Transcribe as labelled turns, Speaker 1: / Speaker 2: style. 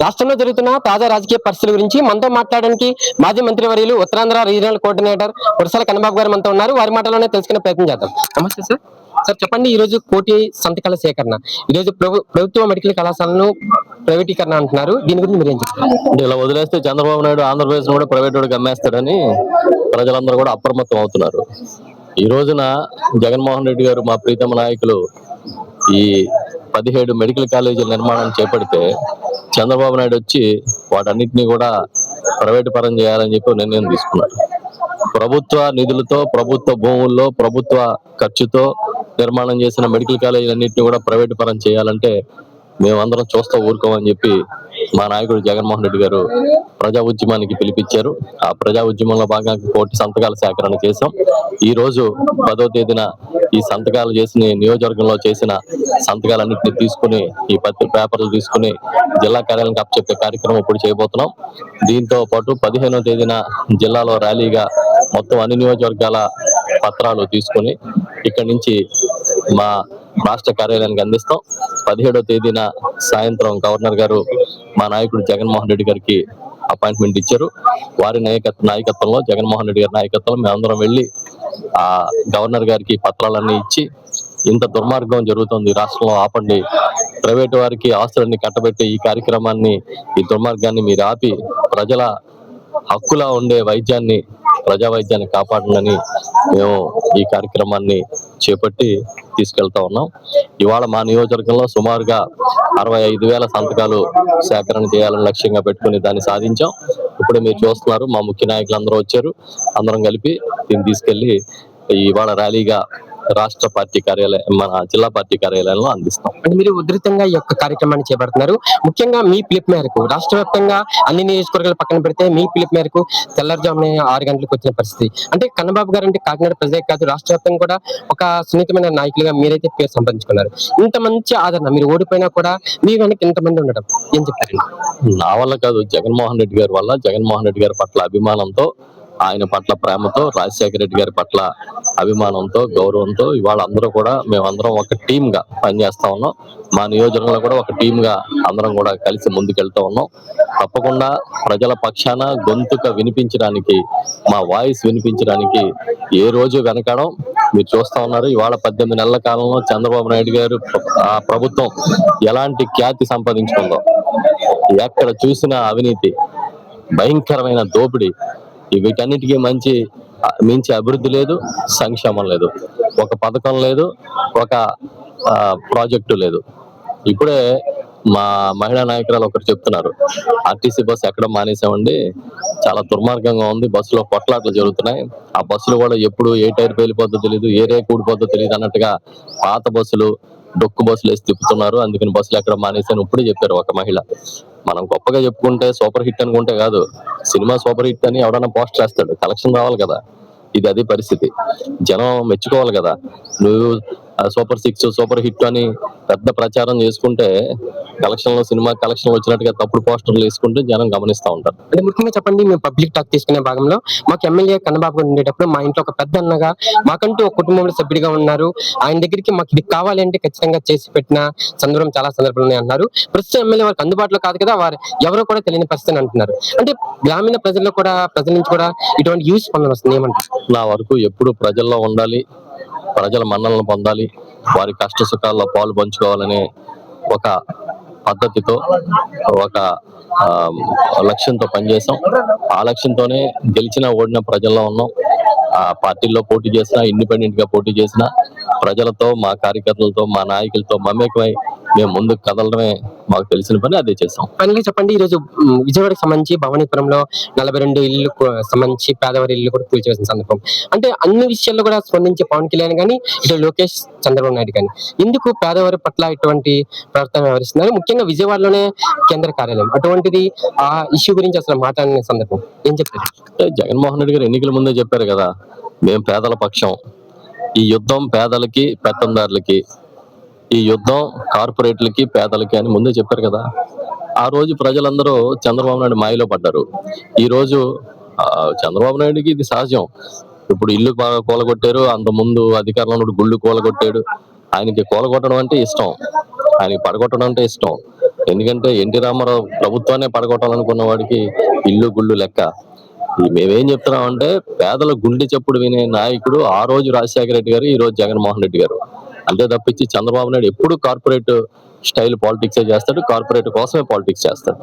Speaker 1: రాష్ట్రంలో జరుగుతున్న తాజా రాజకీయ పరిస్థితుల గురించి మనతో మాట్లాడడానికి మాజీ మంత్రివర్యులు ఉత్తరాంధ్ర రీజనల్ కోఆర్డినేటర్ కురసాల కన్నబాబు గారు మనతో ఉన్నారు. వారి మాటలోనే తెలుసుకునే ప్రయత్నం చేద్దాం. నమస్తే సార్. సార్ చెప్పండి, ఈ రోజు కోటి సంతకాల సేకరణ, ఈ రోజు ప్రభుత్వ మెడికల్ కళాశాలను ప్రైవేటీకరణ అంటున్నారు. దీని గురించి మీరు ఏం చెప్తారు?
Speaker 2: ఇలా వదిలేస్తే చంద్రబాబు నాయుడు ఆంధ్రప్రదేశ్ కూడా ప్రైవేట్ వాడికి అమ్మేస్తాడని ప్రజలందరూ కూడా అప్రమత్తం అవుతున్నారు. ఈ రోజున జగన్మోహన్ రెడ్డి గారు, మా ప్రీతమ నాయకులు, ఈ 17 మెడికల్ కాలేజీల నిర్మాణం చేపడితే చంద్రబాబు నాయుడు వచ్చి వాటన్నిటినీ కూడా ప్రైవేటు పరం చేయాలని చెప్పి నిర్ణయం తీసుకున్నారు. ప్రభుత్వ నిధులతో, ప్రభుత్వ భూముల్లో, ప్రభుత్వ ఖర్చుతో నిర్మాణం చేసిన మెడికల్ కాలేజీలన్నింటినీ కూడా ప్రైవేటు పరం చేయాలంటే మేమందరం చూస్తూ ఊరుకోమని చెప్పి మా నాయకుడు జగన్మోహన్ రెడ్డి గారు ప్రజా ఉద్యమానికి పిలిపించారు. ఆ ప్రజా ఉద్యమంలో భాగంగా కోటి సంతకాల సేకరణ చేశాం. ఈ రోజు 10వ తేదీన ఈ సంతకాలు చేసిన నియోజకవర్గంలో చేసిన సంతకాలన్నింటినీ తీసుకుని, ఈ పేపర్లు తీసుకుని జిల్లా కార్యాలయానికి అప్పచెప్పే కార్యక్రమం ఇప్పుడు చేయబోతున్నాం. దీంతో పాటు 15వ తేదీన జిల్లాలో ర్యాలీగా మొత్తం అన్ని నియోజకవర్గాల పత్రాలు తీసుకుని ఇక్కడి నుంచి మా రాష్ట్ర కార్యాలయానికి అందిస్తాం. 17వ తేదీన సాయంత్రం గవర్నర్ గారు మా నాయకుడు జగన్మోహన్ రెడ్డి గారికి అపాయింట్మెంట్ ఇచ్చారు. వారి నాయకత్వంలో, జగన్మోహన్ రెడ్డి గారి నాయకత్వంలో మేమందరం వెళ్ళి ఆ గవర్నర్ గారికి పత్రాలన్నీ ఇచ్చి, ఇంత దుర్మార్గం జరుగుతుంది రాష్ట్రంలో, ఆపండి, ప్రైవేటు వారికి ఆస్తులన్నీ కట్టబెట్టి ఈ కార్యక్రమాన్ని, ఈ దుర్మార్గాన్ని మీరు ఆపి ప్రజల హక్కులా ఉండే వైద్యాన్ని, ప్రజా వైద్యాన్ని కాపాడాలని మేము ఈ కార్యక్రమాన్ని చేపట్టి తీసుకెళ్తా ఉన్నాం. ఇవాళ మా నియోజకవర్గంలో సుమారుగా 65,000 సంతకాలు సేకరణ చేయాలని లక్ష్యంగా పెట్టుకుని దాన్ని సాధించాం. ఇప్పుడే మీరు చూస్తున్నారు, మా ముఖ్య నాయకులు అందరూ వచ్చారు. అందరం కలిపి దీన్ని తీసుకెళ్లి ఇవాళ ర్యాలీగా రాష్ట్ర పార్టీ కార్యాలయం, మన జిల్లా పార్టీ కార్యాలయంలో అందిస్తాం.
Speaker 1: మీరు ఉధృతంగా ఈ యొక్క కార్యక్రమాన్ని చేపడుతున్నారు. ముఖ్యంగా మీ పిలుపు మేరకు రాష్ట్ర వ్యాప్తంగా అన్ని నియోజకవర్గాలు పక్కన పెడితే మీ పిలుపు మేరకు తెల్లారుజామున 6 గంటలకు వచ్చిన పరిస్థితి. అంటే కన్నబాబు గారు అంటే కాకినాడ ప్రజలే కాదు, రాష్ట్ర వ్యాప్తంగా కూడా ఒక సున్నితమైన నాయకులుగా మీరైతే పేరు సంపాదించుకున్నారు. ఇంత మంచి ఆదరణ, మీరు ఓడిపోయినా కూడా మీ వెనక ఇంతమంది ఉండడం ఏం చెప్తారు?
Speaker 2: నా వల్ల కాదు, జగన్మోహన్ రెడ్డి గారి వల్ల. జగన్మోహన్ రెడ్డి గారి పట్ల అభిమానంతో, ఆయన పట్ల ప్రేమతో, రాజశేఖర రెడ్డి గారి పట్ల అభిమానంతో, గౌరవంతో ఇవాళ అందరూ కూడా మేమందరం ఒక టీమ్ గా పనిచేస్తా ఉన్నాం. మా నియోజకవర్గంలో కూడా ఒక టీమ్ గా అందరం కూడా కలిసి ముందుకెళ్తా ఉన్నాం. తప్పకుండా ప్రజల పక్షాన గొంతుక వినిపించడానికి, మా వాయిస్ వినిపించడానికి ఏ రోజు వెనకడం మీరు చూస్తా ఉన్నారు. ఇవాళ 18 నెలల కాలంలో చంద్రబాబు నాయుడు గారు ఆ ప్రభుత్వం ఎలాంటి ఖ్యాతి సంపాదించుకుందో, ఎక్కడ చూసిన అవినీతి, భయంకరమైన దోపిడీ, వీటన్నిటికీ మించి అభివృద్ధి లేదు, సంక్షేమం లేదు, ఒక పథకం లేదు, ఒక ప్రాజెక్టు లేదు. ఇప్పుడే మా మహిళా నాయకురాలు ఒకరు చెప్తున్నారు, ఆర్టీసీ బస్సు ఎక్కడ మానేసామండి, చాలా దుర్మార్గంగా ఉంది, బస్సులో కొట్లాట్లు జరుగుతున్నాయి, ఆ బస్సులు కూడా ఎప్పుడు ఏ టైర్ పేలిపోద్దో తెలియదు, ఏ రేకు ఊడిపోద్దో తెలియదు అన్నట్టుగా పాత బస్సులు, డొక్కు బస్సులు వేసి తిప్పుతున్నారు, అందుకని బస్సులు ఎక్కడ మానేసాను ఇప్పుడే చెప్పారు ఒక మహిళ. మనం గొప్పగా చెప్పుకుంటే సూపర్ హిట్ అనుకుంటే కాదు, సినిమా సూపర్ హిట్ అని ఎవడన్నా పోస్ట్ చేస్తాడు, కలెక్షన్ రావాలి కదా. ఇది అదే పరిస్థితి, జనం మెచ్చుకోవాలి కదా. నువ్వు సూపర్ 6, సూపర్ హిట్ అని పెద్ద ప్రచారం చేసుకుంటే సినిమా కలెక్షన్ వచ్చినట్టుగా తప్పుడు పోస్టర్లు వేసుకుంటే జనం గమనిస్తూ ఉంటారు.
Speaker 1: అంటే ముఖ్యంగా చెప్పండి, మేము పబ్లిక్ టాక్ తీసుకునే భాగంలో మాకు ఎమ్మెల్యే కన్నబాబు గారు ఉండేటప్పుడు మా ఇంట్లో ఒక పెద్ద అన్నగా, మాకంటూ ఒక కుటుంబంలో సభ్యుడిగా ఉన్నారు. ఆయన దగ్గరికి మాకు ఇది కావాలి అంటే ఖచ్చితంగా చేసి పెట్టిన చాలా సందర్భాలు ఉన్నాయి అన్నారు. ప్రస్తుతం ఎమ్మెల్యే వారికి అందుబాటులో కాదు కదా, వారు ఎవరో కూడా తెలియని పరిస్థితి అంటున్నారు. అంటే గ్రామీణ ప్రజల నుంచి కూడా ఇటువంటి యూస్ స్పందన వస్తుంది ఏమంటారు?
Speaker 2: నా వరకు ఎప్పుడు ప్రజల్లో ఉండాలి, ప్రజల మన్నలను పొందాలి, వారి కష్ట సుఖాల్లో పాలు పంచుకోవాలనే ఒక పద్ధతితో, ఒక లక్ష్యంతో పనిచేసాం. ఆ లక్ష్యంతోనే గెలిచిన ఓడిన ప్రజల్లో ఉన్నాం. ఆ పార్టీల్లో పోటీ చేసినా, ఇండిపెండెంట్ గా పోటీ చేసినా ప్రజలతో, మా కార్యకర్తలతో, మా నాయకులతో మమేకమై మేము ముందుకు కదలడమే మాకు తెలిసిన పని, అదే చేసాం.
Speaker 1: ఫైనల్గా చెప్పండి, ఈ రోజు విజయవాడకి సంబంధించి భవానీపురంలో 42 ఇల్లు సంబంధించి పేదవారి ఇల్లు కూడా కూల్చేసిన సందర్భం. అంటే అన్ని విషయాల్లో కూడా స్పందించే పవన్ కళ్యాణ్ కానీ, ఇటు లోకేష్, చంద్రబాబు నాయుడు కానీ ఎందుకు పేదవారి పట్ల ఇటువంటి ప్రవర్తన వ్యవహరిస్తున్నారు? ముఖ్యంగా విజయవాడలోనే కేంద్ర కార్యాలయం, అటువంటిది ఆ ఇష్యూ గురించి అసలు మాట్లాడిన సందర్భం ఏం చెప్తారు?
Speaker 2: జగన్మోహన్ రెడ్డి గారు ఎన్నికల ముందే చెప్పారు కదా, మేము పేదల పక్షం, ఈ యుద్ధం పేదలకి, పెత్తందారులకి, ఈ యుద్ధం కార్పొరేట్లకి, పేదలకి అని ముందే చెప్పారు కదా. ఆ రోజు ప్రజలందరూ చంద్రబాబు నాయుడు మాయలో పడ్డారు. ఈ రోజు చంద్రబాబు నాయుడుకి ఇది సహజం. ఇప్పుడు ఇల్లు కూలగొట్టారు, అంత ముందు అధికారంలో గుళ్ళు కూలగొట్టాడు. ఆయనకి కూలగొట్టడం అంటే ఇష్టం, ఆయనకి పడగొట్టడం అంటే ఇష్టం. ఎందుకంటే ఎన్టీ రామారావు ప్రభుత్వాన్ని పడగొట్టాలనుకున్న వాడికి ఇల్లు గుళ్ళు లెక్క. మేమేం చెప్తున్నాం అంటే పేదల గుండె చప్పుడు వినే నాయకుడు ఆ రోజు రాజశేఖర రెడ్డి గారు, ఈ రోజు జగన్మోహన్ రెడ్డి గారు. అంతే తప్పించి చంద్రబాబు నాయుడు ఎప్పుడు కార్పొరేట్ స్టైల్ పాలిటిక్సే చేస్తాడు, కార్పొరేట్ కోసమే పాలిటిక్స్ చేస్తాడు.